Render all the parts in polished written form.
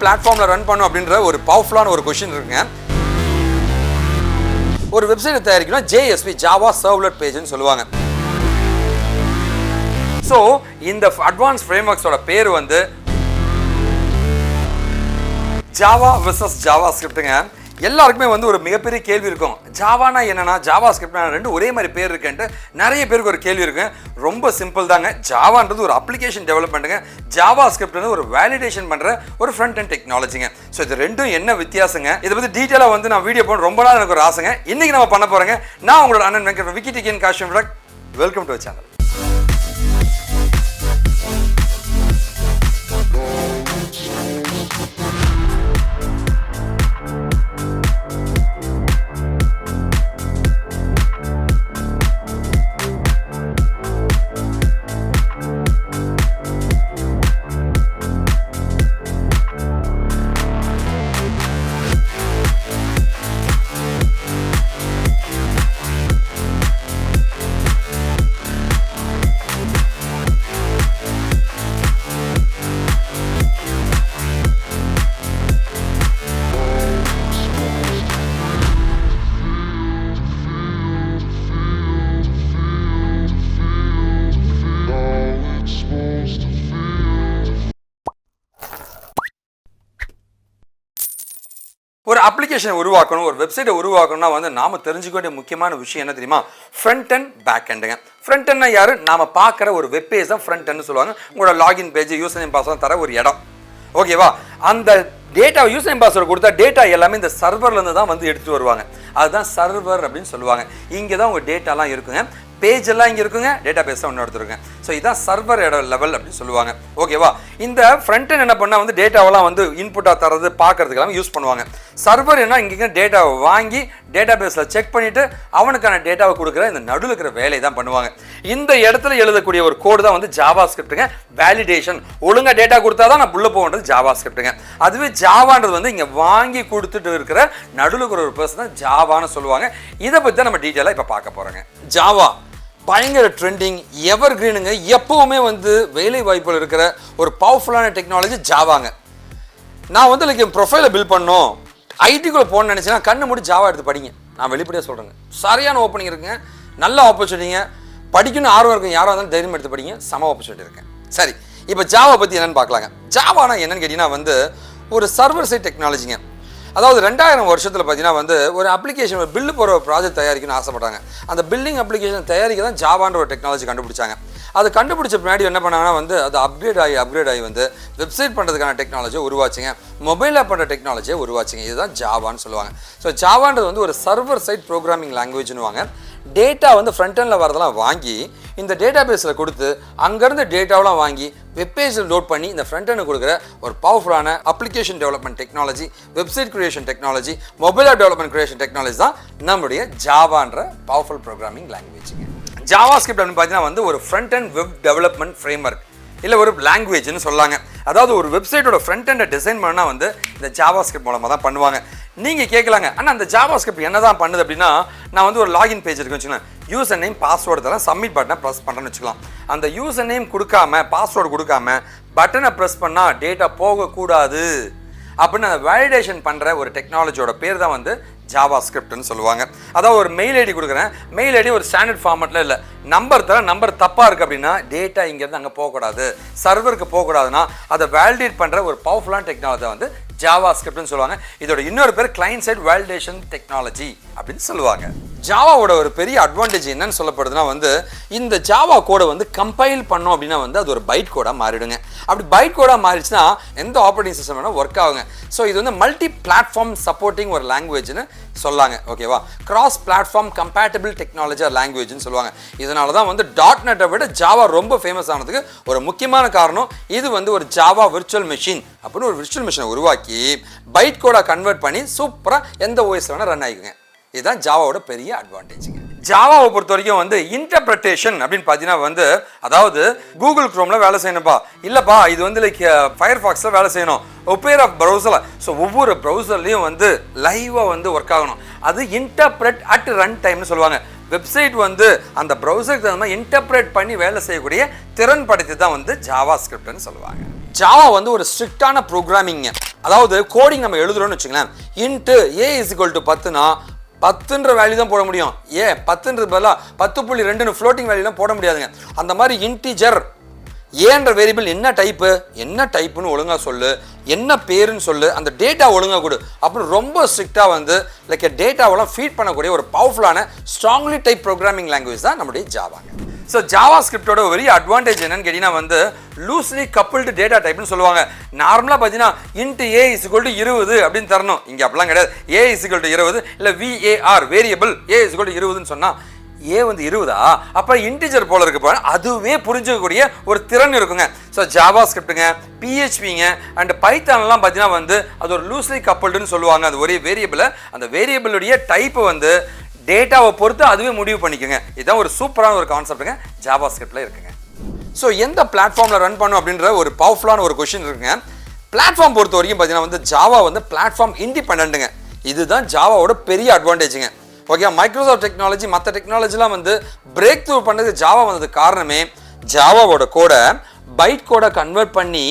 பிளாட்ஃபார்மில் ரன் பண்ணும் அப்படின்ற ஒரு பவர்ஃபுல்லான ஒரு கொஷின் இருக்குங்க. ஒரு வெப்சைட் தயாரிக்கணும் JSP ஜாவா சர்வ்லெட் பேஜ்னு சொல்லுவாங்க. ஸோ இந்த அட்வான்ஸ் ஃப்ரேம்வொர்க்ஸோட பேர் வந்து ஜாவா வெர்சஸ் ஜாவா ஸ்கிரிப்டுங்க. எல்லாருக்குமே வந்து ஒரு மிகப்பெரிய கேள்வி இருக்கும், ஜாவானா என்னன்னா ஜாவா ஸ்கிரிப்ட்னா ரெண்டு ஒரே மாதிரி பேர் இருக்குன்ட்டு நிறைய பேருக்கு ஒரு கேள்வி இருக்கு. ரொம்ப சிம்பிள் தாங்க. ஜாவான்றது ஒரு அப்ளிகேஷன் டெவலப்மெண்ட்டுங்க, ஜாவா ஸ்கிரிப்ட் ஒரு வேலிடேஷன் பண்ற ஒரு ஃப்ரண்ட் அண்ட் டெக்னாலஜிங்க. ஸோ இது ரெண்டும் என்ன வித்தியாசங்க, இதை பத்தி டீட்டெயிலாக வந்து நான் வீடியோ போட ரொம்ப நாள் எனக்கு ஒரு ஆசைங்க. இன்னைக்கு நம்ம பண்ண போறேங்க. நான் உங்களோட அண்ணன் வெங்கட் விக்கிடிகன் காஷ்யம். Welcome to channel. ஒரு அப்ளிகேஷனை உருவாக்கணும், ஒரு வெப்சைட்டை உருவாக்கணும்னா வந்து நாம தெரிஞ்சுக்க வேண்டிய முக்கியமான விஷயம் என்ன தெரியுமா? ஃப்ரண்ட் அண்ட் பேக் எண்டுங்க. ஃப்ரண்ட் எண்ட்னா யாரு? நாம பார்க்குற ஒரு வெப் பேஜ் தான் ஃப்ரண்ட் எண்ட்னு சொல்லுவாங்க. உங்களோட login page, user name password தர ஒரு இடம். ஓகேவா? அந்த டேட்டா யூசர் நேம் பாஸ்வேர்டு கொடுத்தா டேட்டா எல்லாமே இந்த சர்வர்லேருந்து தான் வந்து எடுத்துட்டு வருவாங்க. அதுதான் சர்வர் அப்படின்னு சொல்லுவாங்க. இங்கே தான் உங்கள் டேட்டாலாம் இருக்குங்க. பேஜ் எல்லாம் இங்கே இருக்குங்க, டேட்டா பேஸ் தான் ஒன்று எடுத்துருங்க. ஸோ இதான் சர்வர் லெவல் அப்படின்னு சொல்லுவாங்க. ஓகேவா? இந்த ஃப்ரண்ட் எண்ட் என்ன பண்ணால் வந்து டேட்டாவெல்லாம் வந்து இன்புட்டாக தரது பார்க்கறதுக்கெல்லாம் யூஸ் பண்ணுவாங்க. சர்வர் என்ன இங்கே டேட்டாவை வாங்கி டேட்டா பேஸில் செக் பண்ணிவிட்டு அவனுக்கான டேட்டாவை கொடுக்குற இந்த நடுவில் இருக்கிற வேலையை தான் பண்ணுவாங்க. இந்த இடத்துல எழுதக்கூடிய ஒரு கோடு தான் வந்து ஜாவா ஸ்கிரிப்டுங்க. வேலிடேஷன், ஒழுங்காக டேட்டா கொடுத்தா தான் நான் உள்ள போகன்றது ஜாவா ஸ்கிரிப்டுங்க. அதுவே ஜாவான்றது வந்து இங்கே வாங்கி கொடுத்துட்டு இருக்கிற நடுவில் இருக்கிற ஒரு பர்சன் தான் ஜாவான்னு சொல்லுவாங்க. இதை பற்றி தான் நம்ம டீட்டெயிலாக இப்போ பார்க்க போகிறோங்க. ஜாவா பயங்கர ட்ரெண்டிங், எவர் கிரீனுங்க. எப்பவுமே வந்து வேலை வாய்ப்பில் இருக்கிற ஒரு பவர்ஃபுல்லான டெக்னாலஜி ஜாவாங்க. நான் வந்து என் ப்ரொஃபைலை பில்ட் பண்ணோம், ஐடிக்குள்ளே போகணும்னு நினச்சேன்னா கண்ணு மூடி ஜாவா எடுத்து படிங்க. நான் வெளிப்படையாக சொல்கிறேங்க, சரியான ஓப்பனிங் இருக்குங்க, நல்ல ஆப்பர்ச்சுனிட்டிங்க. படிக்கணும் ஆர்வம் இருக்கும், யாராக இருந்தாலும் தைரியம் எடுத்து படிங்க, சம ஆப்பர்ச்சுனிட்டி இருக்குங்க. சரி, இப்போ ஜாவா பற்றி என்னென்னு பார்க்கலாங்க. ஜாவானா என்னன்னு கேட்டிங்கன்னா வந்து ஒரு சர்வர் சைட் டெக்னாலஜிங்க. அதாவது 2000 வருஷத்தில் பார்த்தீங்கன்னா வந்து ஒரு அப்ளிகேஷன், ஒரு பில்லு போகிற ஒரு ப்ராஜெக்ட் தயாரிக்கணும்னு ஆசைப்பட்டாங்க. அந்த பில்டிங் அப்ளிகேஷன் தயாரிக்க தான் ஜாவான்ற ஒரு டெக்னாலஜி கண்டுபிடிச்சாங்க. அது கண்டுபிடிச்ச பின்னாடி என்ன பண்ணாங்கன்னா வந்து அது அப்கிரேட் ஆகி வந்து வெப்சைட் பண்ணுறதுக்கான டெக்னாலஜியை உருவாச்சுங்க, மொபைல் ஆப் பண்ணுற டெக்னாலஜியை உருவாச்சுங்க. இதுதான் ஜாவான்னு சொல்லுவாங்க. ஸோ ஜாவான்றது வந்து ஒரு சர்வர் சைட் ப்ரோக்ராமிங் லாங்குவேஜ்னுவாங்க. டேட்டா வந்து ஃப்ரண்ட் எண்டில் வரதெல்லாம் வாங்கி இந்த டேட்டா பேஸில் கொடுத்து அங்கேருந்து டேட்டாவெலாம் வாங்கி வெப்பேஜில் லோட் பண்ணி இந்த ஃப்ரண்ட் எண்டு கொடுக்குற ஒரு பவர்ஃபுல்லான application development technology, website creation technology, mobile app development creation technology தான் நம்முடைய ஜாவான்ற பவர்ஃபுல் ப்ரோக்ராமிங் லாங்குவேஜுங்க. ஜாவா ஸ்கிரிப்ட் அப்படின்னு பார்த்தீங்கன்னா வந்து ஒரு front and web development framework, இல்லை ஒரு லாங்குவேஜ்னு சொல்லாங்க. அதாவது ஒரு வெப்சைட்டோட ஃப்ரண்ட் எண்டை டிசைன் பண்ணால் வந்து இந்த ஜாவா ஸ்கிரிப்ட் மூலமாக தான் பண்ணுவாங்க. நீங்கள் கேட்கலாங்க, ஆனால் அந்த ஜாவா ஸ்கிரிப்ட் என்ன தான் பண்ணுது அப்படின்னா, நான் வந்து ஒரு லாகின் பேஜ் இருக்குன்னு வச்சுக்கலாம், யூசர் நேம் பாஸ்வேர்டு தரேன், சப்மிட் பட்டனை ப்ரெஸ் பண்ணுறேன்னு வச்சுக்கலாம். அந்த யூசர் நேம் கொடுக்காம பாஸ்வேர்டு கொடுக்காம பட்டனை ப்ரெஸ் பண்ணால் டேட்டா போகக்கூடாது அப்படின்னு அந்த வேலிடேஷன் பண்ணுற ஒரு டெக்னாலஜியோட பேர் தான் வந்து ஜாவா ஸ்கிரிப்ட்னு சொல்லுவாங்க. அதாவது ஒரு மெயில் ஐடி கொடுக்குறேன், மெயில் ஐடி ஒரு ஸ்டாண்டர்ட் ஃபார்மேட்டில் இல்லை, நம்பர் தரேன், நம்பர் தப்பாக இருக்குது அப்படின்னா டேட்டா இங்கேருந்து அங்கே போகக்கூடாது, சர்வருக்கு போகக்கூடாதுன்னா அதை வேலிடேட் பண்ணுற ஒரு பவர்ஃபுல்லான டெக்னாலஜி வந்து ஜாவா ஸ்கிரிப்ட்னு சொல்லுவாங்க. இதோட இன்னொரு பேர் கிளைண்ட் சைட் வேலிடேஷன் டெக்னாலஜி அப்படின்னு சொல்லுவாங்க. ஜாவாவோட ஒரு பெரிய அட்வான்டேஜ் என்னன்னு சொல்லப்படுதுன்னா வந்து இந்த ஜாவா கோடை வந்து கம்பைல் பண்ணோம் அப்படின்னா வந்து அது ஒரு பைட் கோடாக மாறிடுங்க. அப்படி பைட் கோடாக மாறிடுச்சுன்னா எந்த ஆப்ரேட்டிங் சிஸ்டம் வேணால் ஒர்க் ஆகுங்க. ஸோ இது வந்து மல்டி பிளாட்ஃபார்ம் சப்போர்ட்டிங் ஒரு லாங்குவேஜ்னு சொல்லாங்க. ஓகேவா? கிராஸ் பிளாட்ஃபார்ம் கம்பேட்டபிள் டெக்னாலஜி லாங்குவேஜ்னு சொல்லுவாங்க. இதனால தான் வந்து .NET விட ஜாவா ரொம்ப ஃபேமஸ் ஆனதுக்கு ஒரு முக்கியமான காரணம் இது வந்து ஒரு ஜாவா விர்ச்சுவல் மெஷின் அப்படின்னு ஒரு விர்ச்சுவல் மெஷினை உருவாக்கி பைட் கோடா கன்வெர்ட் பண்ணி சூப்பராக எந்த ஓஎஸ் வேணால் ரன் ஆகிக்குங்க. இதுதான் ஜாவாவோட பெரிய அட்வான்டேஜுங்க. ஜாவாவை பொறுத்த வரைக்கும் வந்து இன்டர்பிரட்டேஷன் அப்படின்னு பார்த்தீங்கன்னா வந்து அதாவது கூகுள் குரோமில் வேலை செய்யணும்ப்பா, இல்லைப்பா இது வந்து லைக் ஃபயர்ஃபாக்ஸில் வேலை செய்யணும், ஒப்பேரா ப்ரௌசரில், ஸோ ஒவ்வொரு ப்ரௌசர்லேயும் வந்து லைவாக வந்து ஒர்க் ஆகணும். அது இன்டர்பிரட் அட் ரன் டைம்னு சொல்லுவாங்க. வெப்சைட் வந்து அந்த ப்ரௌசருக்கு தகுந்த மாதிரி இன்டர்பிரேட் பண்ணி வேலை செய்யக்கூடிய திறன் படைத்து தான் வந்து ஜாவா ஸ்கிரிப்ட்னு சொல்லுவாங்க. ஜாவா வந்து ஒரு ஸ்ட்ரிக்டான ப்ரோக்ராமிங்க. அதாவது கோடிங் நம்ம எழுதுறோம்னு வச்சுங்களேன், int a is equal to 10னா 10ன்ற வேல்யூ தான் போட முடியும். 10ன்றது பதிலாக 10.2 ஃப்ளோட்டிங் வேல்யூலாம் போட முடியாதுங்க. அந்த மாதிரி இன்டிஜர் ஏன்ற வேரியபிள் என்ன டைப்புன்னு ஒழுங்காக சொல்லு, என்ன பேருன்னு சொல்லு, அந்த டேட்டா ஒழுங்காக கொடு அப்படின்னு ரொம்ப ஸ்ட்ரிக்டாக வந்து லைக் டேட்டாவெல்லாம் ஃபீட் பண்ணக்கூடிய ஒரு பவர்ஃபுல்லான ஸ்ட்ராங்லி டைப் ப்ரோக்ராமிங் லாங்குவேஜ் தான் நம்முடைய ஜாவாங்க. ஸோ ஜாவா ஸ்கிரிப்டோட ஒரு பெரிய அட்வான்டேஜ் என்னன்னு கேட்டிங்கன்னா வந்து லூஸ்லி கப்புள்டு டேட்டா டைப்னு சொல்லுவாங்க. நார்மலாக பார்த்தீங்கன்னா into a is equal to 20 அப்படின்னு தரணும். இங்கே அப்படிலாம் கிடையாது. ஏ இஸ் ஈக்குவல் டு 20 இல்லை VAR variable a is equal to 20ன்னு சொன்னால் ஏ வந்து 20 அப்போ இன்டிஜர் போல இருக்கு பாருங்க, அதுவே புரிஞ்சுக்கக்கூடிய ஒரு திறன் இருக்குங்க. ஸோ ஜாவா ஸ்கிரிப்டுங்க, PHPங்க அண்ட் பைத்தான்லாம் பார்த்தீங்கன்னா வந்து அது ஒரு லூஸ்லி கப்புள்டுன்னு சொல்லுவாங்க. அது ஒரே வேரியபிளை அந்த வேரியபிளுடைய டைப்பு வந்து டேட்டாவை பொறுத்து அதுவே முடிவு பண்ணிக்கோங்க. இதுதான் ஒரு சூப்பரான ஒரு கான்செப்ட்டுங்க ஜாவா ஸ்கிரிப்டில் இருக்குங்க. ஸோ எந்த பிளாட்ஃபார்மில் ரன் பண்ணும் அப்படின்ற ஒரு பவர்ஃபுல்லான ஒரு கொஷின் இருக்குங்க. பிளாட்ஃபார்ம் பொறுத்த வரைக்கும் பார்த்தீங்கன்னா வந்து ஜாவா வந்து பிளாட்ஃபார்ம் இண்டிபெண்ட்டுங்க. இதுதான் ஜாவாவோட பெரிய அட்வான்டேஜுங்க. ஓகே, மைக்ரோசாஃப்ட் டெக்னாலஜி மற்ற டெக்னாலஜிலாம் வந்து பிரேக் த்ரூ பண்ணதுக்கு ஜாவா வந்தது காரணமே ஜாவாவோட கோடை பைட் கோடை கன்வெர்ட் பண்ணி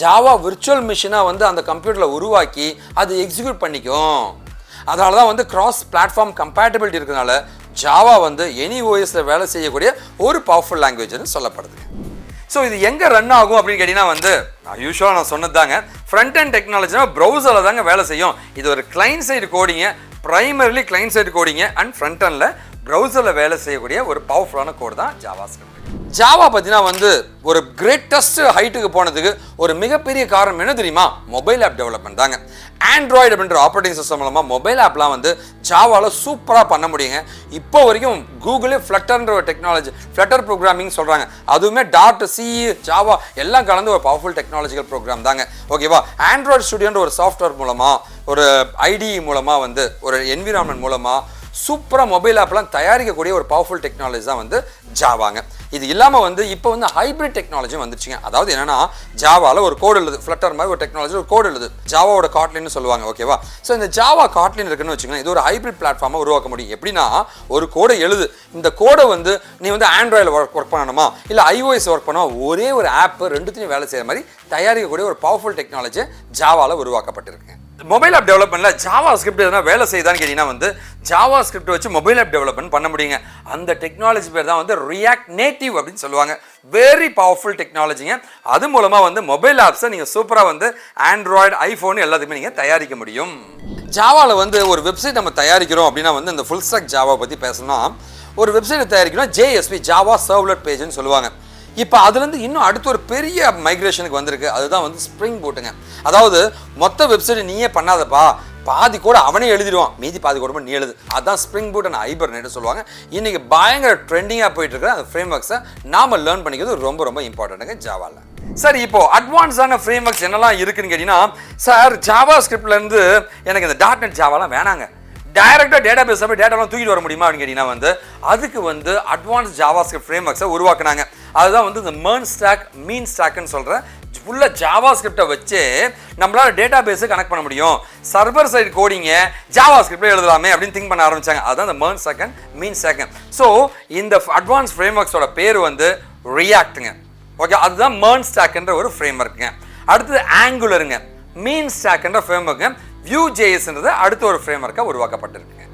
ஜாவா விர்ச்சுவல் மிஷினாக வந்து அந்த கம்ப்யூட்டரில் உருவாக்கி அது எக்ஸிக்யூட் பண்ணிக்கும். அதனால தான் வந்து கிராஸ் பிளாட்ஃபார்ம் கம்பேட்டபிலிட்டி இருக்கிறதுனால ஜாவா வந்து எனி ஓஎஸில் வேலை செய்யக்கூடிய ஒரு பவர்ஃபுல் லாங்குவேஜ்னு சொல்லப்படுது. ஸோ இது எங்கே ரன் ஆகும் அப்படின்னு கேட்டிங்கன்னா வந்து யூஸ்வலாக நான் சொன்னது தாங்க, ஃப்ரண்ட் அண்ட் டெக்னாலஜினா ப்ரௌசரில் தாங்க வேலை செய்யும். இது ஒரு கிளைண்ட் சைடு கோடிங்க, பிரைமரிலி கிளைண்ட் சைடு கோடிங்க அண்ட் ஃப்ரண்ட் அண்டில் ப்ரௌசரில் வேலை செய்யக்கூடிய ஒரு பவர்ஃபுல்லான கோடு தான் ஜாவா ஸ்கிரிப்ட். ஜாவா பார்த்தீங்கன்னா வந்து ஒரு கிரேட்டஸ்ட் ஹைட்டுக்கு போனதுக்கு ஒரு மிகப்பெரிய காரணம் என்ன தெரியுமா? மொபைல் ஆப் டெவலப்மெண்ட் தாங்க. ஆண்ட்ராய்டு அப்படின்ற ஆப்ரேட்டிங் சிஸ்டம் மூலமாக மொபைல் ஆப்லாம் வந்து ஜாவாவில் சூப்பராக பண்ண முடியுங்க. இப்போ வரைக்கும் கூகுளே ஃப்ளட்டர்ன்ற ஒரு டெக்னாலஜி, ஃப்ளட்டர் ப்ரோக்ராமிங் சொல்கிறாங்க. அதுவுமே டாட் C ஜாவா எல்லாம் கலந்து ஒரு பவர்ஃபுல் டெக்னாலஜிக்கல் ப்ரோக்ராம் தாங்க. ஓகேவா? ஆண்ட்ராய்டு ஸ்டுடியோன்ற ஒரு சாஃப்ட்வேர் மூலமாக, ஒரு IDE மூலமாக வந்து ஒரு என்விரான்மெண்ட் மூலமாக சூப்பராக மொபைல் ஆப்லாம் தயாரிக்கக்கூடிய ஒரு பவர்ஃபுல் டெக்னாலஜி தான் வந்து ஜாவாங்க. இது இல்லாமல் வந்து இப்போ வந்து ஹைப்ரிட் டெக்னாலஜி வந்துருச்சுங்க. அதாவது என்னன்னா ஜாவாவில் ஒரு கோடு எழுது, ஃப்ளட்டர் மாதிரி ஒரு டெக்னாலஜி ஒரு கோடு எழுது, ஜாவாவோட காட்லின்னு சொல்லுவாங்க. ஓகேவா? ஸோ இந்த ஜாவா காட்லின் இருக்குன்னு வச்சுக்கோங்க, இது ஒரு ஹைப்ரிட் பிளாட்ஃபார்மை உருவாக்க முடியும். எப்படின்னா ஒரு கோடை எழுது, இந்த கோடை வந்து நீ வந்து ஆண்ட்ராய்டில் ஒர்க் பண்ணணுமா இல்லை iOS ஒர்க் பண்ணணும், ஒரே ஒரு ஆப் ரெண்டுத்தையும் வேலை செய்கிற மாதிரி தயாரிக்கக்கூடிய ஒரு பவர்ஃபுல் டெக்னாலஜி ஜாவாவில் உருவாக்கப்பட்டிருக்கு. மொபைல் ஆப் டெவலப்மெண்ட்ல ஜாவா ஸ்கிரிப்ட் எதனா வேலை செய்யுதான்னு கேட்டீங்கன்னா வந்து ஜாவா ஸ்கிரிப்ட் வச்சு மொபைல் ஆப் டெவலப்மெண்ட் பண்ண முடியுங்க. அந்த டெக்னாலஜி பேர் தான் வந்து ரியாக்ட் நேட்டிவ் அப்படின்னு சொல்லுவாங்க. வெரி பவர்ஃபுல் டெக்னாலஜிங்க. அது மூலமாக வந்து மொபைல் ஆப்ஸை நீங்கள் சூப்பராக வந்து ஆண்ட்ராய்டு, ஐஃபோன் எல்லாத்துக்குமே நீங்கள் தயாரிக்க முடியும். ஜாவாவில் வந்து ஒரு வெப்சைட் நம்ம தயாரிக்கிறோம் அப்படின்னா வந்து இந்த ஃபுல் ஸ்டாக் ஜாவா பற்றி பேசணும்னா ஒரு வெப்சைட்டை தயாரிக்கணும் JSP ஜாவா சர்வ்லெட் பேஜ்னு சொல்லுவாங்க. இப்போ அதுலேருந்து இன்னும் அடுத்து ஒரு பெரிய மைக்ரேஷனுக்கு வந்திருக்கு. அதுதான் வந்து ஸ்ப்ரிங் பூட்டுங்க. அதாவது மொத்த வெப்சைட் நீயே பண்ணாதப்பா, பாதி கூட அவனே எழுதிடுவான், மீதி பாதி கூட நீ எழுது. அதுதான் ஸ்ப்ரிங் பூட் அண்ட் ஹைபர்னேட் சொல்லுவாங்க. இன்னைக்கு பயங்கர ட்ரெண்டிங்காக போயிட்டு இருக்கிற அந்த ஃப்ரேம் ஒர்க்ஸை நாம லேர்ன் பண்ணிக்கிறது ரொம்ப ரொம்ப இம்பார்ட்டன்ட்டுங்க ஜாவாவில். சரி, இப்போ அட்வான்ஸான ஃப்ரேம் ஒர்க்ஸ் என்னெல்லாம் இருக்குன்னு கேட்டிங்கன்னா, சார் ஜாவா ஸ்கிரிப்ட்லேருந்து எனக்கு இந்த .NET ஜாவாலாம் வேணாங்க, டைரக்டாக டேட்டா பேஸ் போய் டேட்டாலாம் தூக்கிட்டு வர முடியுமா அப்படின்னு கேட்டிங்கன்னா வந்து அதுக்கு வந்து அட்வான்ஸ் ஜாவா ஸ்கிரிப்ட் ஃப்ரேம் ஒர்க்ஸை உருவாக்குனாங்க. அதுதான் வந்து இந்த மெர்ன் ஸ்டாக், மீன் ஸ்டாக்னு சொல்கிற ஃபுல்லாக ஜாவா ஸ்கிரிப்டை வச்சு நம்மளால் டேட்டா பேஸை கனெக்ட் பண்ண முடியும். சர்வர் சைடு கோடிங்க ஜாவா ஸ்கிரிப்டில் எழுதலாமே அப்படின்னு திங்க் பண்ண ஆரம்பிச்சாங்க. அதுதான் இந்த MERN stack and MEAN stack. So இந்த அட்வான்ஸ் ஃப்ரேம் ஒர்க்ஸோட பேர் வந்து ரியாக்ட்டுங்க. ஓகே, அதுதான் மெர்ன் ஸ்டாக்ன்ற ஒரு ஃப்ரேம் ஒர்க்குங்க. அடுத்தது ஆங்குலருங்க. மீன் ஸ்டாக்ன்ற ஃப்ரேம் ஒர்க்குங்க. Vue.jsன்றது அடுத்த ஒரு ஃப்ரேம் ஒர்க்காக உருவாக்கப்பட்டிருக்குங்க.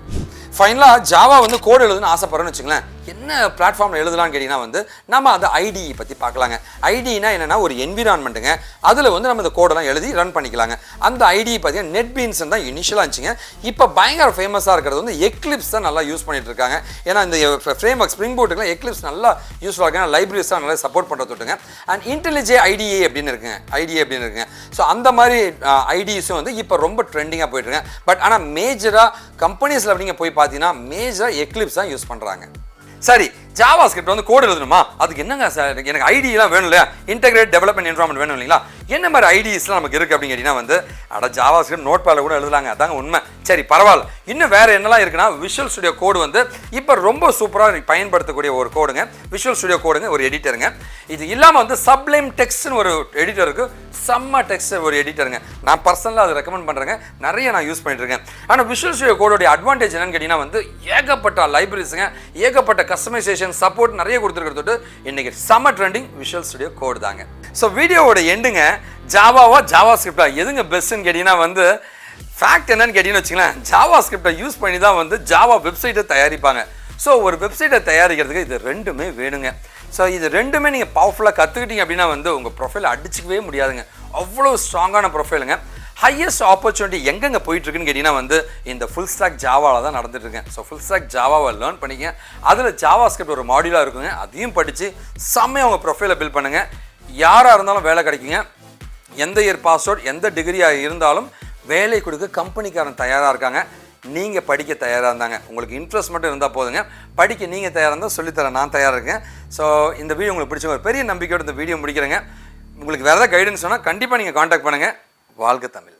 ஃபைனலாக ஜாவா வந்து கோடு எழுதுன்னு ஆசைப்படுறோன்னு வச்சுங்களேன், என்ன பிளாட்ஃபார்மில் எழுதலான்னு கேட்டிங்கன்னா வந்து நம்ம அந்த IDE பற்றி பார்க்கலாங்க. IDEனா என்னென்னா ஒரு என்விரான்மெண்ட்டுங்க. அதில் வந்து நம்ம இந்த கோடெல்லாம் எழுதி ரன் பண்ணிக்கலாங்க. அந்த IDE பார்த்தீங்கன்னா NetBeans தான் இனிஷியலாக இருந்துச்சுங்க. இப்போ பயங்கர ஃபேமஸாக இருக்கிறது வந்து Eclipse தான் நல்லா யூஸ் பண்ணிட்டு இருக்காங்க. ஏன்னா இந்த ஃப்ரேம் ஒர்க் ஸ்ப்ரிங் பூட்டுக்குலாம் Eclipse நல்லா யூஸ்ஃபுல்லாக இருக்காங்க. லைப்ரரிஸ் தான் நல்லா சப்போர்ட் பண்ணுறது தொட்டுங்க. அண்ட் IntelliJ IDE அப்படின்னு இருக்குங்க. ஸோ அந்த மாதிரி IDEஸும் வந்து இப்போ ரொம்ப ட்ரெண்டிங்காக போயிட்டு இருக்காங்க. பட் ஆனால் மேஜராக கம்பெனிஸில் அப்படிங்க போய் பார்த்தீங்கன்னா மேஜராக Eclipse தான் யூஸ் பண்ணுறாங்க. சரி, ஜாவா ஸ்கிரிப்ட் வந்து கோடு எழுதணுமா, அதுக்கு என்னங்க சார் எனக்கு ஐடியெலாம் வேணும் இல்லையா, இன்டெகிரேட் டெவலப்மெண்ட் என்வரான்மெண்ட் வேணும் இல்லைங்களா, என்ன மாதிரி ஐடிஸ்லாம் நமக்கு இருக்குது அப்படின்னு கேட்டிங்கன்னா வந்து ஜாவா ஸ்கிரிப்ட் நோட் பேடில் கூட எழுதலாங்க. அதாங்க உண்மை. சரி, பரவாயில்ல. இன்னும் வேறு என்னெல்லாம் இருக்குன்னா விஷுவல் ஸ்டுடியோ கோடு வந்து இப்போ ரொம்ப சூப்பராக பயன்படுத்தக்கூடிய ஒரு கோடுங்க. விஷுவல் ஸ்டுடியோ கோடுங்க, ஒரு எடிட்டருங்க. இது இல்லாமல் வந்து சப்ளைம் டெக்ஸ்ட்னு ஒரு எடிட்டர் இருக்குது. செம்ம டெக்ஸ்ட் ஒரு எடிட்டருங்க. நான் பர்சனலாக அதை ரெக்கமெண்ட் பண்ணுறேங்க. நிறைய நான் யூஸ் பண்ணிட்டு இருக்கேன். ஆனால் விஷுவல் ஸ்டுடியோ கோடோடைய அட்வான்டேஜ் என்னன்னு கேட்டிங்கன்னா வந்து ஏகப்பட்ட லைப்ரரிஸுங்க, ஏகப்பட்ட கஸ்டமைசேஷன் சப்போர்ட் நிறைய கொடுத்துருக்கிறது. இன்னைக்கு செம்ம ட்ரெண்டிங் விஷுவல் ஸ்டுடியோ கோடு தாங்க. ஸோ வீடியோவோட எண்டுங்க ஜாவாவா ஜாவா ஸ்கிரிப்டா எதுங்க பெஸ்ட்டுன்னு கேட்டிங்கன்னா வந்து ஃபேக்ட் என்னன்னு கேட்டிங்கன்னு வச்சுங்களேன், ஜாவா ஸ்கிரிப்டை யூஸ் பண்ணி தான் வந்து ஜாவா வெப்சைட்டை தயாரிப்பாங்க. ஸோ ஒரு வெப்சைட்டை தயாரிக்கிறதுக்கு இது ரெண்டுமே வேணுங்க. ஸோ இது ரெண்டுமே நீங்கள் பவர்ஃபுல்லாக கற்றுக்கிட்டீங்க அப்படின்னா வந்து உங்கள் ப்ரொஃபைல் அடிச்சிக்கவே முடியாதுங்க. அவ்வளோ ஸ்ட்ராங்கான ப்ரொஃபைலுங்க. ஹையஸ்ட் ஆப்பர்ச்சுனிட்டி எங்கெங்கே போயிட்டுருக்குன்னு கேட்டிங்கன்னா வந்து இந்த ஃபுல் ஸ்டாக் ஜாவாவில் தான் நடந்துட்டுருக்கேன். ஸோ ஃபுல் ஸ்டாக் ஜாவாவை லேர்ன் பண்ணிங்க, அதில் ஜாவா ஸ்கிரிப்ட் ஒரு மாடியூலாக இருக்குங்க, அதையும் படித்து செம்மையாக உங்கள் ப்ரொஃபைலை பில்ட் பண்ணுங்கள். யாராக இருந்தாலும் வேலை கிடைக்குங்க. எந்த இயர் பாஸ்வேர்ட் எந்த டிகிரியாக இருந்தாலும் வேலை கொடுக்க கம்பெனிக்காரன் தயாராக இருக்காங்க. நீங்கள் படிக்க தயாராக இருந்தாங்க, உங்களுக்கு இன்ட்ரெஸ்ட் மட்டும் இருந்தால் போதுங்க. படிக்க நீங்கள் தயாராக இருந்தால் சொல்லித்தரேன், நான் தயாராக இருக்கேன். ஸோ இந்த வீடியோ உங்களுக்கு பிடிச்ச ஒரு பெரிய நம்பிக்கையோடு இந்த வீடியோ முடிக்கிறேங்க. உங்களுக்கு வேறு ஏதாவது கைடன்ஸ் வேணால் கண்டிப்பாக நீங்கள் காண்டாக்ட் பண்ணுங்கள். வாழ்க தமிழ்.